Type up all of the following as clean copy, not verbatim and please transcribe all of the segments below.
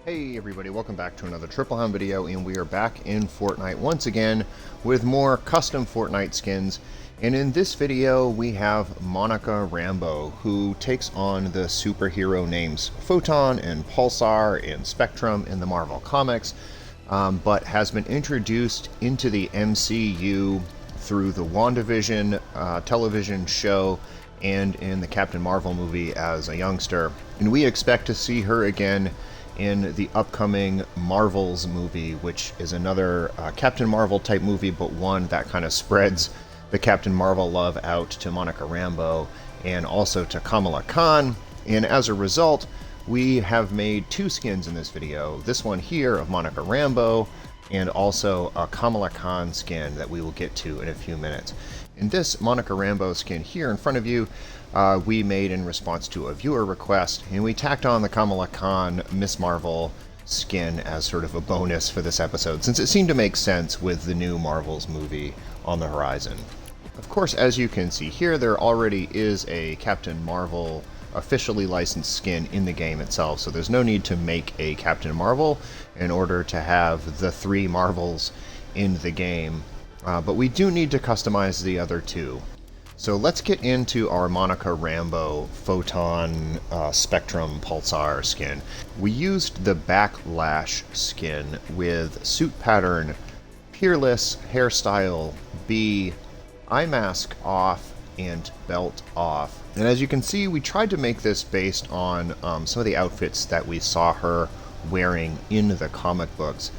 Hey everybody, welcome back to another Triple Hound video, and we are back in Fortnite once again with more custom Fortnite skins. And in this video we have Monica Rambeau, who takes on the superhero names Photon and Pulsar and Spectrum in the Marvel Comics, but has been introduced into the MCU through the WandaVision television show and in the Captain Marvel movie as a youngster. And we expect to see her again in the upcoming Marvels movie, which is another Captain Marvel type movie, but one that kind of spreads the Captain Marvel love out to Monica Rambeau and also to Kamala Khan. And as a result, we have made two skins in this video. This one here of Monica Rambeau, and also a Kamala Khan skin that we will get to in a few minutes. In this Monica Rambeau skin here in front of you, we made in response to a viewer request, and we tacked on the Kamala Khan Ms. Marvel skin as sort of a bonus for this episode, since it seemed to make sense with the new Marvels movie on the horizon. Of course, as you can see here, there already is a Captain Marvel officially licensed skin in the game itself, so there's no need to make a Captain Marvel in order to have the three Marvels in the game, but we do need to customize the other two. So let's get into our Monica Rambeau Photon Spectrum Pulsar skin. We used the Backlash skin with suit pattern Peerless, hairstyle B, eye mask off, and belt off. And as you can see, we tried to make this based on some of the outfits that we saw her wearing in the comic books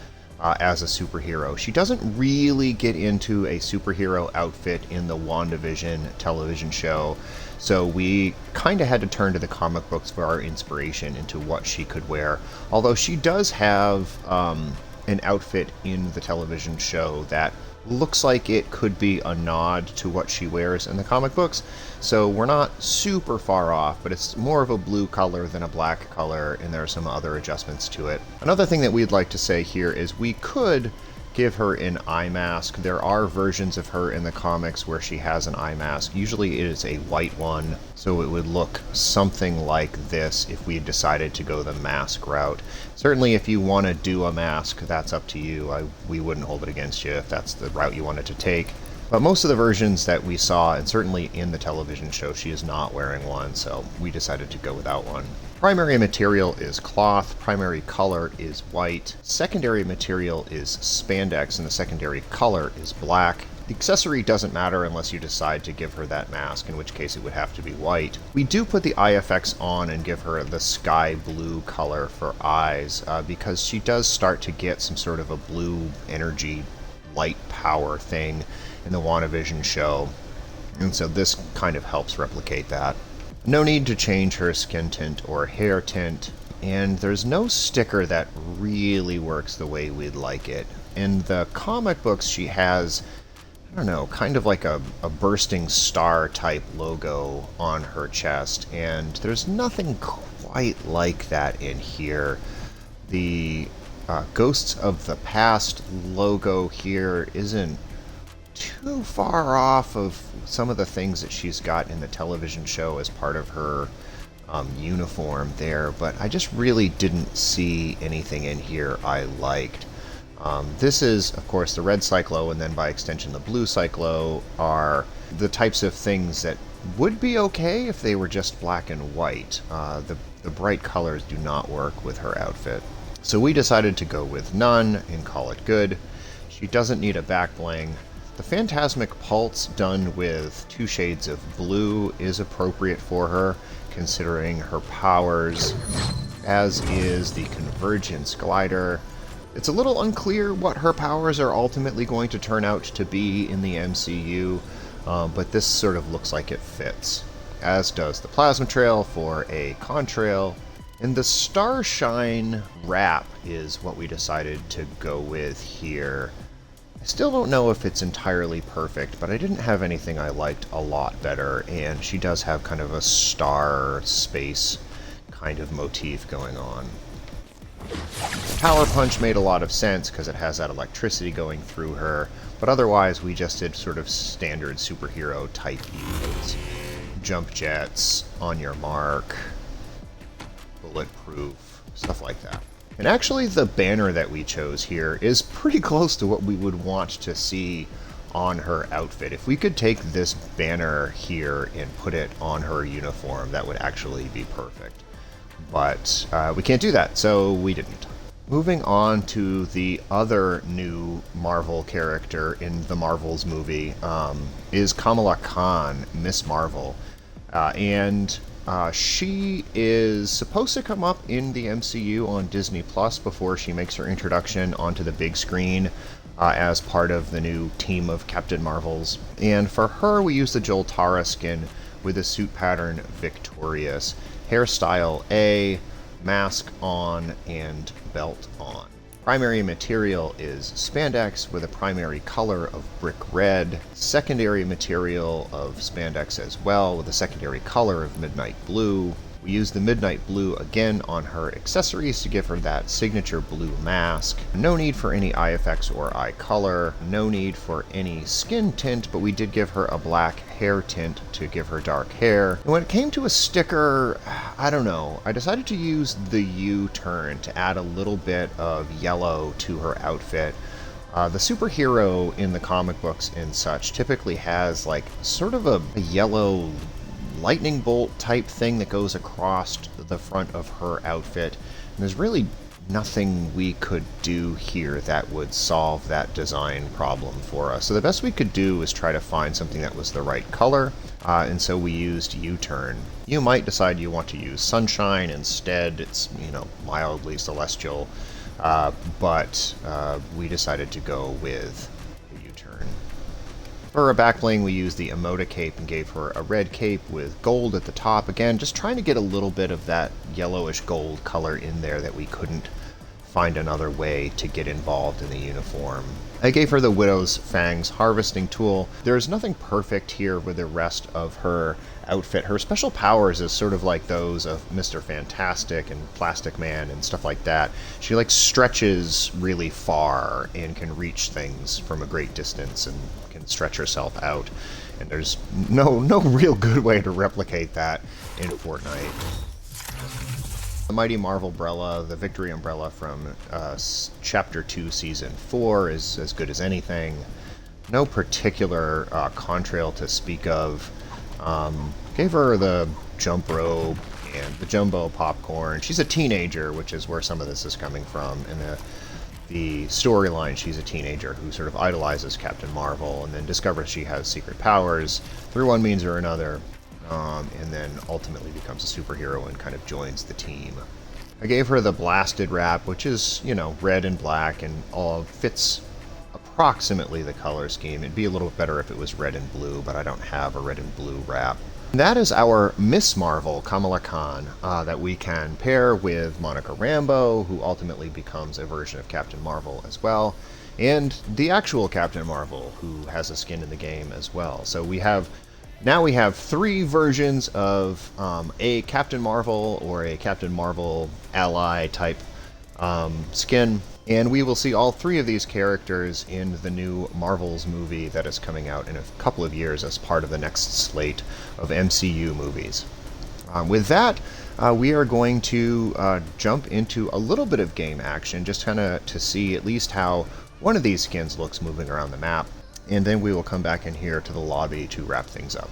as a superhero. She doesn't really get into a superhero outfit in the WandaVision television show, so we kind of had to turn to the comic books for our inspiration into what she could wear. Although she does have an outfit in the television show that looks like it could be a nod to what she wears in the comic books, so we're not super far off, but it's more of a blue color than a black color, and there are some other adjustments to it. Another thing that we'd like to say here is we could give her an eye mask. There are versions of her in the comics where she has an eye mask. Usually it is a white one, so it would look something like this if we decided to go the mask route. Certainly if you want to do a mask, that's up to you. We wouldn't hold it against you if that's the route you wanted to take. But most of the versions that we saw, and certainly in the television show, she is not wearing one, so we decided to go without one. Primary material is cloth, primary color is white, secondary material is spandex, and the secondary color is black. The accessory doesn't matter unless you decide to give her that mask, in which case it would have to be white. We do put the eye effects on and give her the sky blue color for eyes, because she does start to get some sort of a blue energy light power thing in the WandaVision show, and so this kind of helps replicate that. No need to change her skin tint or hair tint, and there's no sticker that really works the way we'd like it. In the comic books, she has, I don't know, kind of like a bursting star type logo on her chest, and there's nothing quite like that in here. The Ghosts of the Past logo here isn't too far off of some of the things that she's got in the television show as part of her uniform there, but I just really didn't see anything in here I liked. This is, of course, the red cyclo, and then by extension the blue cyclo are the types of things that would be okay if they were just black and white. The bright colors do not work with her outfit. So we decided to go with none and call it good. She doesn't need a back bling. The Phantasmic Pulse done with 2 shades of blue is appropriate for her, considering her powers, as is the Convergence Glider. It's a little unclear what her powers are ultimately going to turn out to be in the MCU, but this sort of looks like it fits, as does the Plasma Trail for a contrail. And the Starshine wrap is what we decided to go with here. I still don't know if it's entirely perfect, but I didn't have anything I liked a lot better, and she does have kind of a star space kind of motif going on. Power Punch made a lot of sense because it has that electricity going through her, but otherwise we just did sort of standard superhero type evils. Jump jets, on your mark, bulletproof, stuff like that. And actually, the banner that we chose here is pretty close to what we would want to see on her outfit. If we could take this banner here and put it on her uniform, that would actually be perfect. But we can't do that, so we didn't. Moving on to the other new Marvel character in the Marvels movie is Kamala Khan Ms. Marvel. She is supposed to come up in the MCU on Disney Plus before she makes her introduction onto the big screen as part of the new team of Captain Marvels. And for her, we use the Joel Tara skin with the suit pattern Victorious, hairstyle A, mask on, and belt on. Primary material is spandex with a primary color of brick red, secondary material of spandex as well with a secondary color of midnight blue. We use the midnight blue again on her accessories to give her that signature blue mask. No need for any eye effects or eye color, no need for any skin tint, but we did give her a black hair tint to give her dark hair. And when it came to a sticker, I don't know, I decided to use the U-turn to add a little bit of yellow to her outfit. The superhero in the comic books and such typically has like sort of a yellow lightning bolt type thing that goes across the front of her outfit. And there's really nothing we could do here that would solve that design problem for us. So the best we could do was try to find something that was the right color, and so we used U-turn. You might decide you want to use Sunshine instead. It's, mildly celestial, but we decided to go with the U-turn. For her back bling, we used the Emoda cape and gave her a red cape with gold at the top. Again, just trying to get a little bit of that yellowish gold color in there that we couldn't find another way to get involved in the uniform. I gave her the Widow's Fangs harvesting tool. There's nothing perfect here with the rest of her outfit. Her special powers is sort of like those of Mr. Fantastic and Plastic Man and stuff like that. She stretches really far and can reach things from a great distance and can stretch herself out. And there's no real good way to replicate that in Fortnite. The Mighty Marvel Umbrella, the Victory Umbrella from Chapter 2, Season 4 is as good as anything. No particular contrail to speak of. Gave her the jump robe and the jumbo popcorn. She's a teenager, which is where some of this is coming from. In the storyline, she's a teenager who sort of idolizes Captain Marvel and then discovers she has secret powers through one means or another. And then ultimately becomes a superhero and kind of joins the team. I gave her the blasted wrap, which is, red and black and all fits approximately the color scheme. It'd be a little better if it was red and blue, but I don't have a red and blue wrap. And that is our Miss Marvel, Kamala Khan, that we can pair with Monica Rambeau, who ultimately becomes a version of Captain Marvel as well, and the actual Captain Marvel, who has a skin in the game as well. So now we have 3 versions of a Captain Marvel or a Captain Marvel ally type skin, and we will see all 3 of these characters in the new Marvels movie that is coming out in a couple of years as part of the next slate of MCU movies. With that, we are going to jump into a little bit of game action, just kind of to see at least how one of these skins looks moving around the map. And then we will come back in here to the lobby to wrap things up.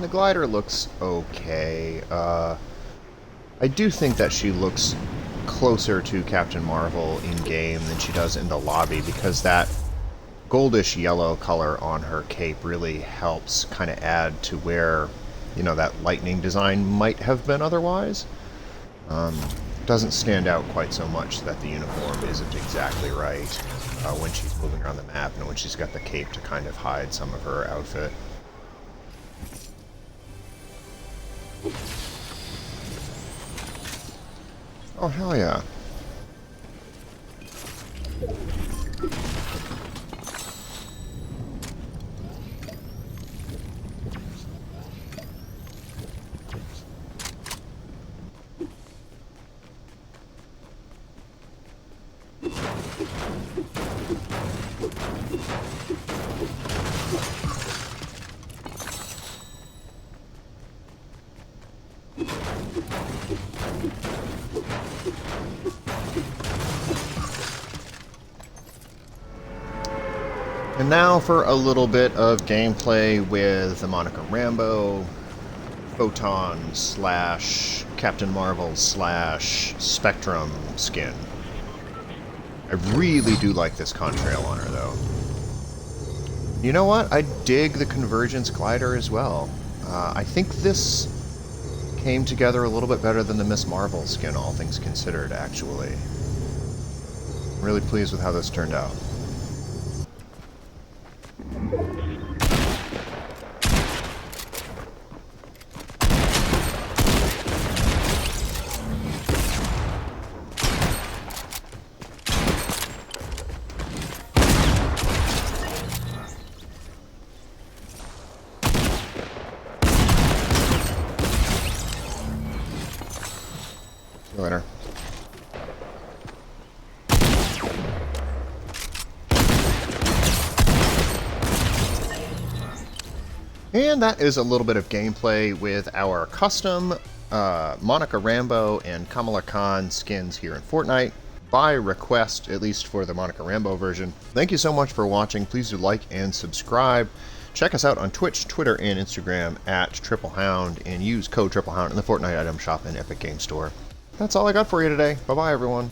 The glider looks okay. I do think that she looks closer to Captain Marvel in-game than she does in the lobby, because that goldish yellow color on her cape really helps kind of add to where, that lightning design might have been otherwise. Doesn't stand out quite so much that the uniform isn't exactly right when she's moving around the map and when she's got the cape to kind of hide some of her outfit. Oh, hell yeah. And now for a little bit of gameplay with the Monica Rambeau, Photon slash Captain Marvel slash Spectrum skin. I really do like this contrail on her, though. You know what? I dig the Convergence glider as well. I think this came together a little bit better than the Miss Marvel skin, all things considered, actually. I'm really pleased with how this turned out. See you later. And that is a little bit of gameplay with our custom Monica Rambeau and Kamala Khan skins here in Fortnite, by request, at least for the Monica Rambeau version. Thank you so much for watching. Please do like and subscribe. Check us out on Twitch, Twitter, and Instagram at TripleHound, and use code TripleHound in the Fortnite item shop and Epic Game Store. That's all I got for you today. Bye-bye, everyone.